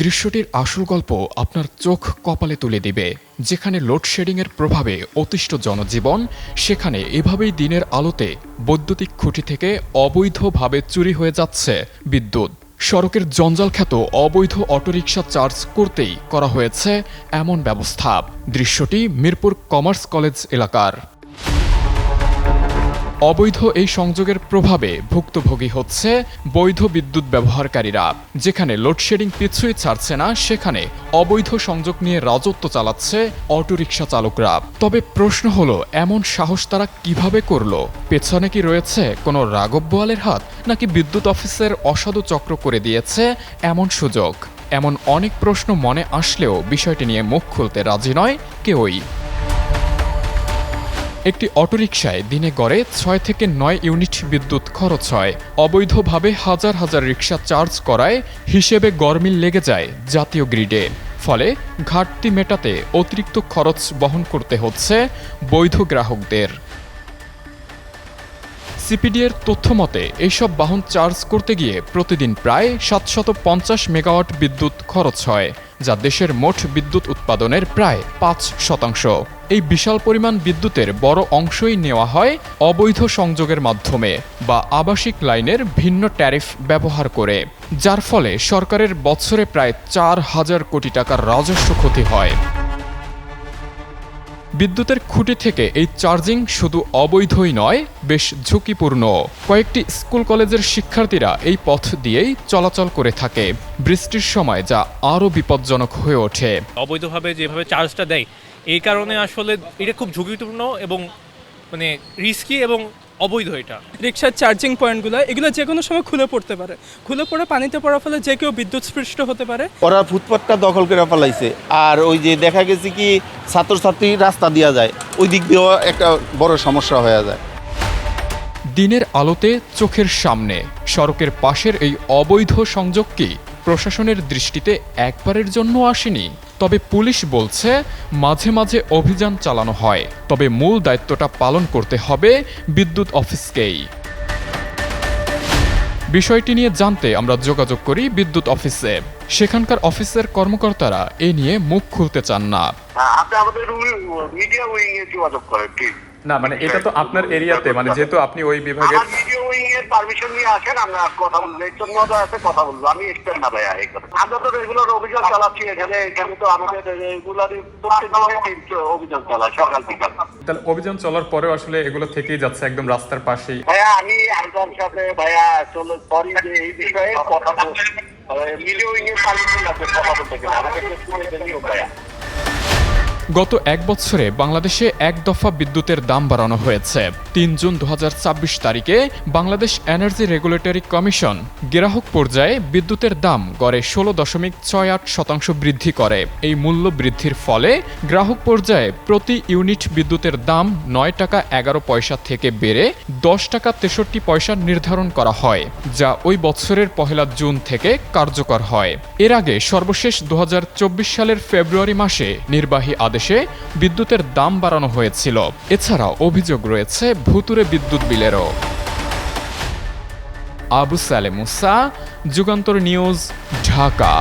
দৃশ্যটির আসল গল্প আপনার চোখ কপালে তুলে দিবে। যেখানে লোডশেডিংয়ের প্রভাবে অতিষ্ঠ জনজীবন, সেখানে এভাবেই দিনের আলোতে বৈদ্যুতিক খুঁটি থেকে অবৈধভাবে চুরি হয়ে যাচ্ছে বিদ্যুৎ। সড়কের জঞ্জালখ্যাত অবৈধ অটোরিকশা চার্জ করতেই করা হয়েছে এমন ব্যবস্থা। দৃশ্যটি মিরপুর কমার্স কলেজ এলাকার। অবৈধ এই সংযোগের প্রভাবে ভুক্তভোগী হচ্ছে বৈধ বিদ্যুৎ ব্যবহারকারীরা। যেখানে লোডশেডিং পিছুই ছাড়ছে না, সেখানে অবৈধ সংযোগ নিয়ে রাজত্ব চালাচ্ছে অটোরিকশা চালকরা। তবে প্রশ্ন হলো, এমন সাহস তারা কিভাবে করল? পেছনে কি রয়েছে কোনো রাঘব বোয়ালের হাত, নাকি বিদ্যুৎ অফিসের অসাধু চক্র করে দিয়েছে এমন সুযোগ? এমন অনেক প্রশ্ন মনে আসলেও বিষয়টি নিয়ে মুখ খুলতে রাজি নয় কেউই। একটি অটোরিকশায় দিনে গড়ে 6 থেকে 9 ইউনিট বিদ্যুৎ খরচ হয়। অবৈধভাবে হাজার হাজার রিকশা চার্জ করায় হিসেবে গরমিল লেগে যায় জাতীয় গ্রিডে। ফলে ঘাটতি মেটাতে অতিরিক্ত খরচ বহন করতে হচ্ছে বৈধ গ্রাহকদের। সিপিডিএর তথ্য মতে এইসব বাহন চার্জ করতে গিয়ে প্রতিদিন প্রায় 750 মেগাওয়াট বিদ্যুৎ খরচ হয়, যা দেশের মোট বিদ্যুৎ উৎপাদনের প্রায় 5%। এই বিশাল পরিমাণ বিদ্যুতের বড় অংশই নেওয়া হয় অবৈধ সংযোগের মাধ্যমে বা আবাসিক লাইনের ভিন্ন ট্যারিফ ব্যবহার করে, যার ফলে সরকারের বছরে প্রায় 4,000 কোটি টাকার রাজস্ব ক্ষতি হয়। বিদ্যুতের খুঁটি থেকে এই চার্জিং শুধু অবৈধই নয়, বেশ ঝুঁকিপূর্ণ। কয়েকটি স্কুল কলেজের শিক্ষার্থীরা এই পথ দিয়েই চলাচল করে থাকে বৃষ্টির সময়, যা আরও বিপজ্জনক হয়ে ওঠে। অবৈধভাবে যেভাবে চার্জটা দেয়, এই কারণে আসলে এটা খুব ঝুঁকিপূর্ণ এবং রিস্কি এবং অবৈধ। এটা রিক্সার চার্জিং পয়েন্টগুলো এগুলো যে কোনো সময় খুলে পড়তে পারে। খুলে পড়ে পানিতে পড়ার ফলে যে কেউ বিদ্যুৎস্পৃষ্ট হতে পারে। ওরা ফুটপাতটা দখল করে ফেলাইছে। আর ওই যে দেখা গেছে কি ছাত্রছাত্রী রাস্তা দেওয়া যায়, ওই দিক দিয়েও একটা বড় সমস্যা হয়ে যায়। দিনের আলোতে চোখের সামনে সড়কের পাশের এই অবৈধ সংযোগ কি প্রশাসনের দৃষ্টিতে একবারের জন্য আসেনি? তবে পুলিশ বলছে মাঝে মাঝে অভিযান চালানো হয়, তবে মূল দায়িত্বটা পালন করতে হবে বিদ্যুৎ অফিসকেই। বিষয়টি নিয়ে জানতে আমরা যোগাযোগ করি বিদ্যুৎ অফিসে। সেখানকার অফিসের কর্মকর্তারা এ নিয়ে মুখ খুলতে চান না। আপনি আমাদের মিডিয়া উইং এ যোগাযোগ করেন প্লিজ। না মানে এটা তো আপনার এরিয়াতে, মানে যেহেতু আপনি ওই বিভাগের। আমার মিডিয়া উইং এর পারমিশন নিয়ে আসেন, আমরা কথা বলবো। একজন মতো আছে, কথা বলবো। আমি এক্সপার্ট না ভাইয়া। আমরা তো রেগুলার অভিযান চালাচ্ছি এখানে তো আমাদের রেগুলারই অভিযান চালায় সকাল বিকাল। তাহলে অভিযান চলার পরেও আসলে এগুলো থেকেই যাচ্ছে একদম রাস্তার পাশেই। ভাইয়া আমি আপনার সাথে ভাইয়া চলো সরি যে এই বিষয়ে কথা বলছি। মিডিয়া উইং এর পারমিশন আছে কথা বলতে গেলে আমাকে ভাইয়া। গত এক বছরে বাংলাদেশে এক দফা বিদ্যুতের দাম বাড়ানো হয়েছে। 3 জুন 2024 তারিখে বাংলাদেশ এনার্জি রেগুলেটরি কমিশন গ্রাহক পর্যায়ে বিদ্যুতের দাম গড়ে 16.68% বৃদ্ধি করে। এই মূল্য বৃদ্ধির ফলে গ্রাহক পর্যায়ে প্রতি ইউনিট বিদ্যুতের দাম 9 টাকা 11 পয়সা থেকে বেড়ে 10 টাকা 63 পয়সা নির্ধারণ করা হয়, যা ওই বছরের 1 জুন থেকে কার্যকর হয়। এর আগে সর্বশেষ 2024 সালের ফেব্রুয়ারি মাসে নির্বাহী আদেশে বিদ্যুতের দাম বাড়ানো হয়েছিল। এছাড়াও অভিযোগ রয়েছে ভুতুরে বিদ্যুৎ বিলেরও। আবু সালে মুসা, যুগান্তর নিউজ, ঢাকা।